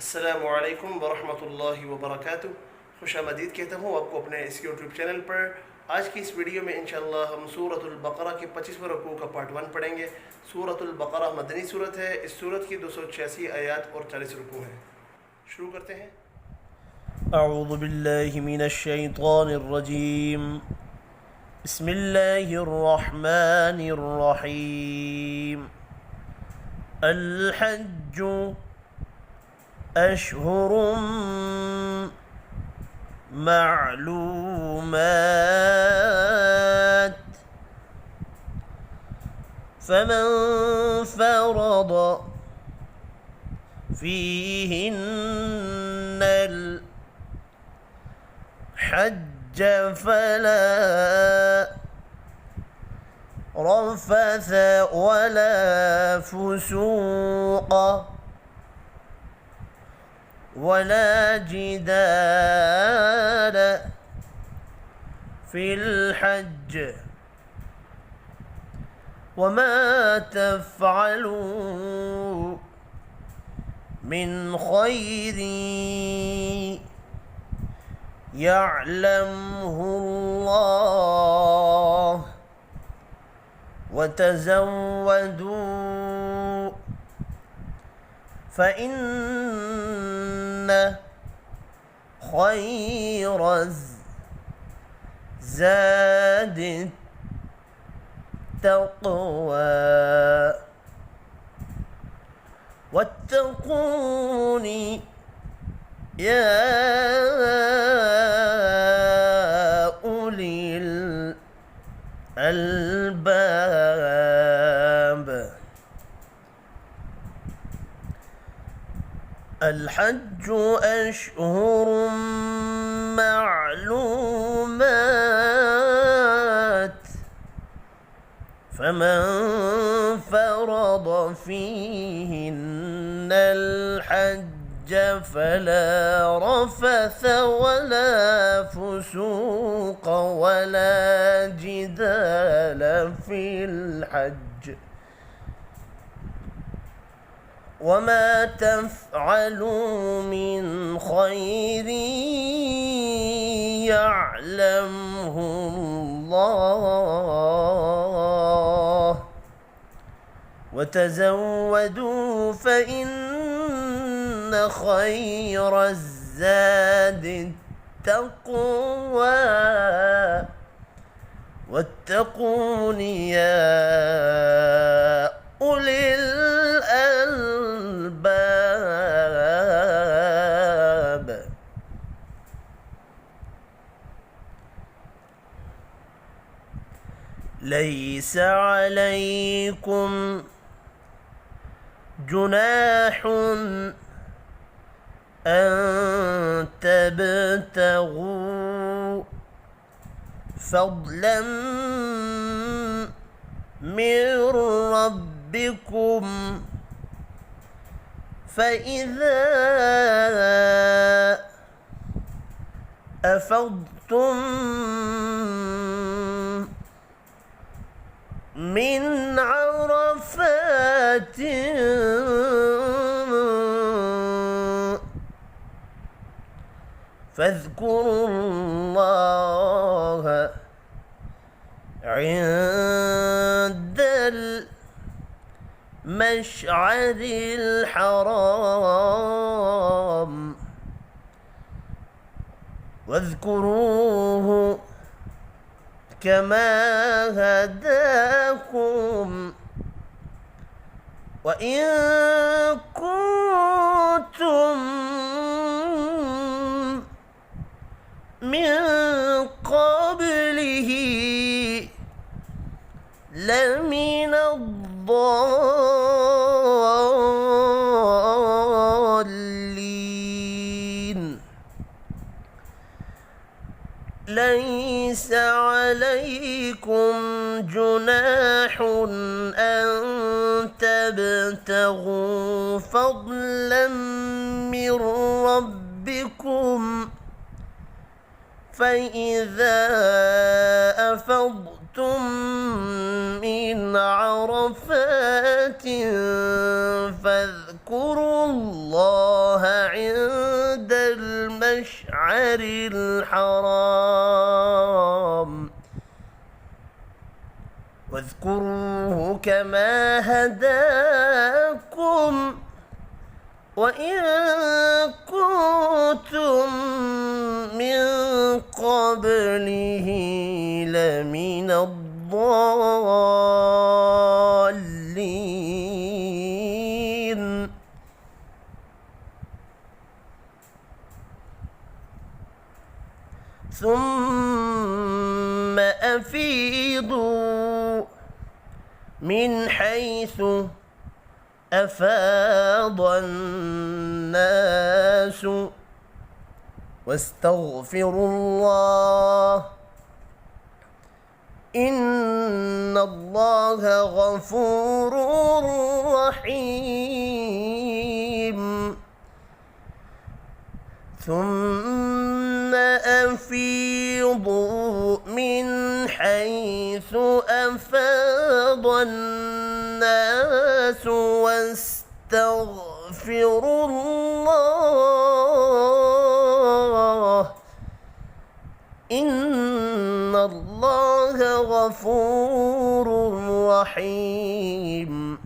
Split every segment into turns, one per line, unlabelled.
अस्सलामुअलैकुम वरहमतुल्लाहि वबरकातुह। खुश आमदीद कहता हूँ आपको अपने इस यूट्यूब चैनल पर। आज की इस वीडियो में इंशाअल्लाह हम सूरतुल बकरा के 25वें रुकू का पार्ट 1 पढ़ेंगे। सूरतुल बकरा मदनी सूरत है। इस सूरत की 286 आयात और 40 रुकू हैं। शुरू करते हैं।
أعوذ بالله من الشيطان الرجيم. بسم الله الرحمن الرحيم. الحج أشهر معلومات، فمن فرض فيهن الحج فلا رفث ولا فسوق ولا جدال في الحج، وما تفعلوا من خير يعلمه الله، وتزودوا فإن خير الزاد التقوى، واتقون يا أولي الألباب. الحج أشهر معلومات، فمن فرض فيهن الحج فلا رفث ولا فسوق ولا جدال في الحج، وما تفعلوا من خير يعلمه الله، وتزودوا فإن خير الزاد التقوى، واتقون يا أولي الألباب. ليس عليكم جناح أن تبتغوا فضلا من ربكم، فإذا أفضتم من عرفات فاذكروا الله عند المشعر الحرام، واذكروه كما هداكم، وإن كنتم من قبله لمن الضالين. ليس عليكم جناح أن تبتغوا فضلا من ربكم، فإذا أفضتم من عرفات فاذكروا الله المشعر الحرام واذكروه كما هداكم وإن كنتم من قبله لمن الضالين ثم أفيضوا من حيث أفاض الناس واستغفروا الله إن الله غفور رحيم ثم أفيضوا من حيث أفاض الناس واستغفروا الله إن الله غفور رحيم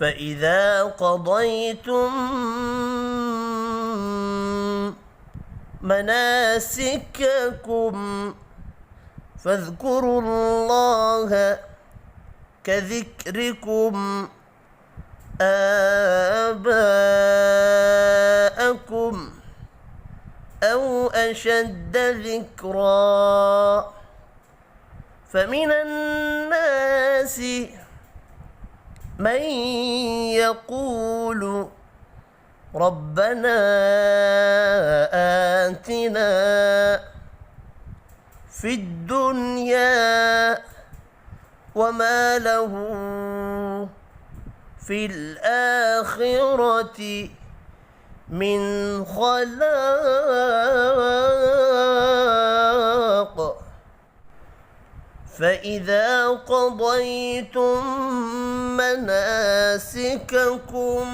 فإذا قضيتم مناسككم فاذكروا الله كذكركم آباءكم أو أشد ذكرا فمن الناس من يقول ربنا آتنا في الدنيا وما له في الآخرة من خلاق فإذا قضيتم مناسككم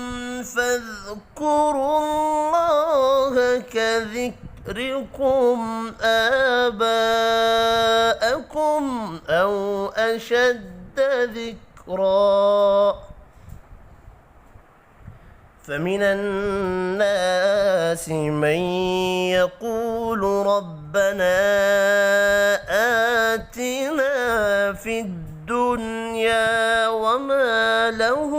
فاذكروا الله كذكركم آباءكم أو أشد ذكرا فمن الناس من يقول ربنا آتنا في الدنيا وما له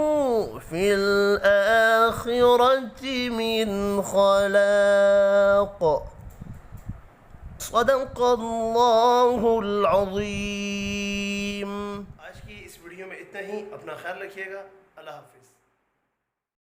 في الآخرة من خلاق صدق الله العظيم।
आज की इस वीडियो में इतना ही। अपना ख्याल रखिएगा। अल्लाह हाफिज़।